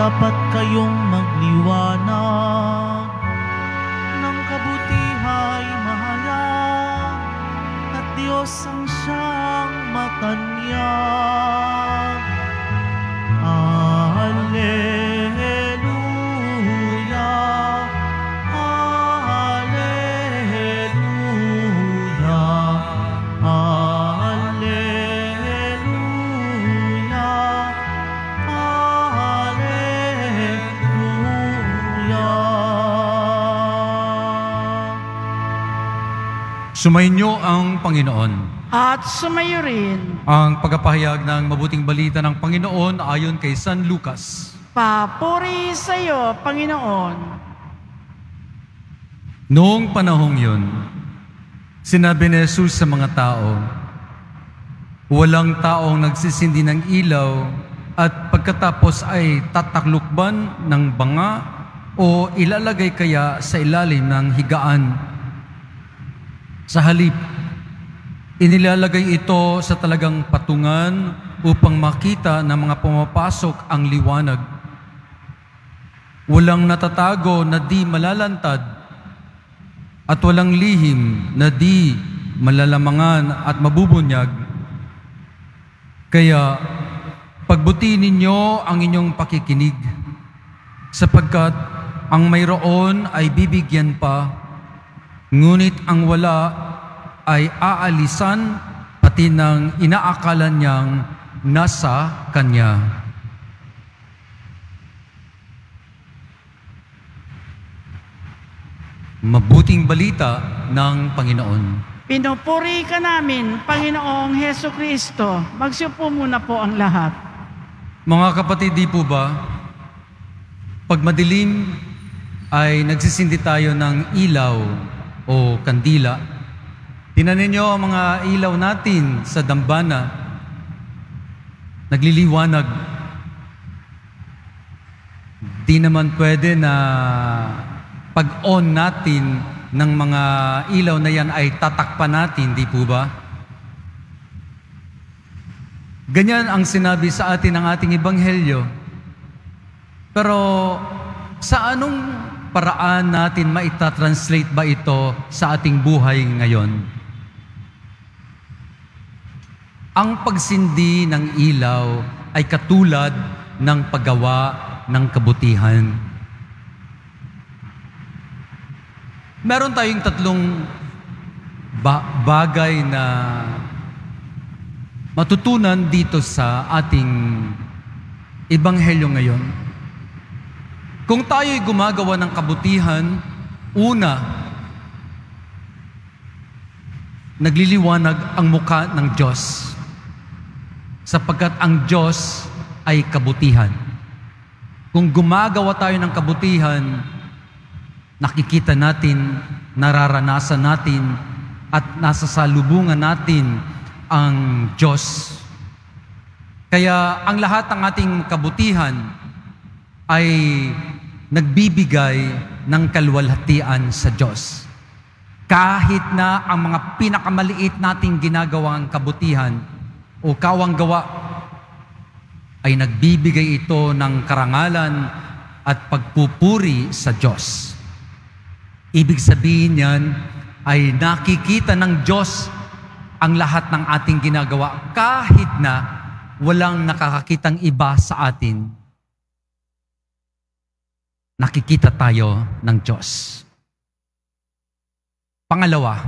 dapat kayong magliwanag ng kabutihay mahayag at Diyos ang siyang matanyag. Alleluia, Alleluia, Alleluia, Alleluia. Sumainyo ang Panginoon. At sumayo rin. Ang pagpapahayag ng mabuting balita ng Panginoon ayon kay San Lucas. Papuri sa iyo, Panginoon. Noong panahong yun, sinabi ni Jesus sa mga tao, walang taong nagsisindi ng ilaw at pagkatapos ay tataklukban ng banga o ilalagay kaya sa ilalim ng higaan. Sa halip, inilalagay ito sa talagang patungan upang makita ng mga pumapasok ang liwanag. Walang natatago na di malalantad at walang lihim na di malalamangan at mabubunyag. Kaya pagbuti ninyo ang inyong pakikinig, sapagkat ang mayroon ay bibigyan pa, ngunit ang wala ay aalisan pati ng inaakala niyang nasa Kanya. Mabuting balita ng Panginoon. Pinupuri ka namin, Panginoong Heso Kristo. Magsiupo muna po ang lahat. Mga kapatid, di po ba, pag madilim ay nagsisindi tayo ng ilaw o kandila. Tingnan ninyo ang mga ilaw natin sa dambana. Nagliliwanag. Di naman pwede na pag-on natin ng mga ilaw na yan ay tatakpan natin, di po ba? Ganyan ang sinabi sa atin ng ating Ebanghelyo. Pero sa anong paraan natin maita-translate ba ito sa ating buhay ngayon? Ang pagsindi ng ilaw ay katulad ng paggawa ng kabutihan. Meron tayong tatlong bagay na matutunan dito sa ating Ebanghelyo ngayon. Kung tayo'y gumagawa ng kabutihan, una, nagliliwanag ang muka ng Diyos, sapagkat ang Diyos ay kabutihan. Kung gumagawa tayo ng kabutihan, nakikita natin, nararanasan natin, at nasasalubungan natin ang Diyos. Kaya ang lahat ng ating kabutihan ay nagbibigay ng kaluwalhatian sa Diyos. Kahit na ang mga pinakamaliit nating ginagawang kabutihan o kawang-gawa ay nagbibigay ito ng karangalan at pagpupuri sa Diyos. Ibig sabihin yan ay nakikita ng Diyos ang lahat ng ating ginagawa kahit na walang nakakakitang iba sa atin. Nakikita tayo ng Diyos. Pangalawa,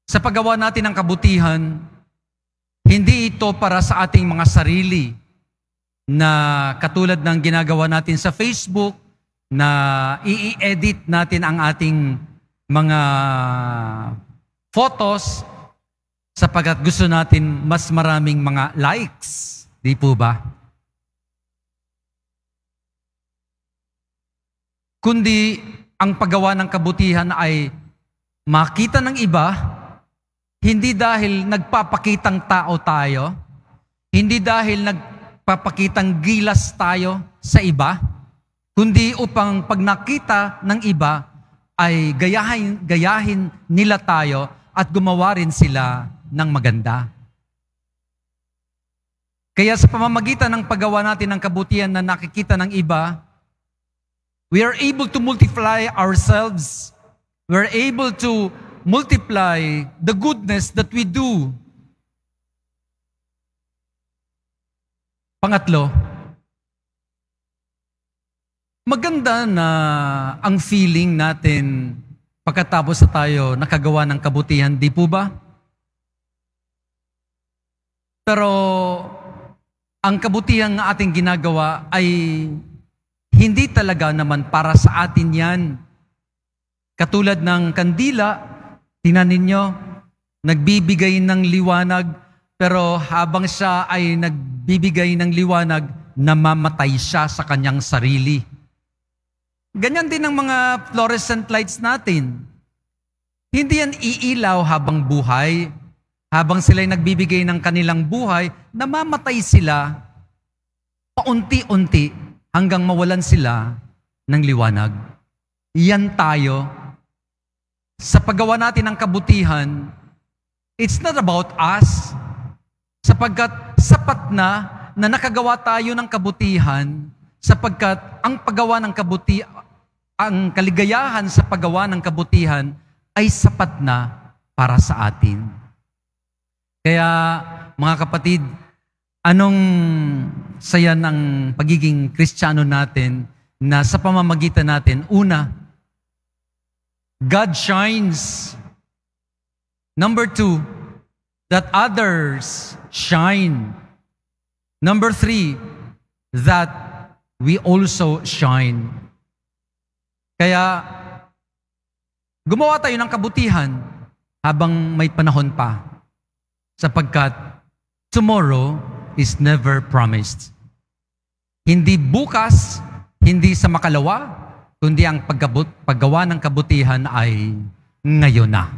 sa paggawa natin ng kabutihan, hindi ito para sa ating mga sarili na katulad ng ginagawa natin sa Facebook na i-edit natin ang ating mga photos sapagkat gusto natin mas maraming mga likes. Di po ba? Kundi ang paggawa ng kabutihan ay makita ng iba, hindi dahil nagpapakitang tao tayo, hindi dahil nagpapakitang gilas tayo sa iba, kundi upang pag nakita ng iba ay gayahin nila tayo at gumawa rin sila ng maganda. Kaya sa pamamagitan ng paggawa natin ng kabutihan na nakikita ng iba, we are able to multiply ourselves. We are able to multiply the goodness that we do. Pangatlo, maganda na ang feeling natin pagkatapos na tayo nakagawa ng kabutihan, di po ba? Pero ang kabutihan na ating ginagawa ay hindi talaga naman para sa atin yan. Katulad ng kandila, tingnan ninyo, nagbibigay ng liwanag, pero habang siya ay nagbibigay ng liwanag, namamatay siya sa kanyang sarili. Ganyan din ang mga fluorescent lights natin. Hindi yan iilaw habang buhay. Habang sila'y nagbibigay ng kanilang buhay, namamatay sila paunti-unti hanggang mawalan sila ng liwanag. Yan tayo. Sa paggawa natin ng kabutihan, it's not about us. Sapagkat sapat na nakagawa tayo ng kabutihan, sapagkat ang paggawa ng ang kaligayahan sa paggawa ng kabutihan ay sapat na para sa atin. Kaya mga kapatid, anong saya ng pagiging Kristiyano natin na sa pamamagitan natin, una, God shines. Number 2, that others shine. Number 3, that we also shine. Kaya, gumawa tayo ng kabutihan habang may panahon pa. Sapagkat tomorrow is never promised. Hindi bukas, hindi sa makalawa, kundi ang paggawa ng kabutihan ay ngayon na.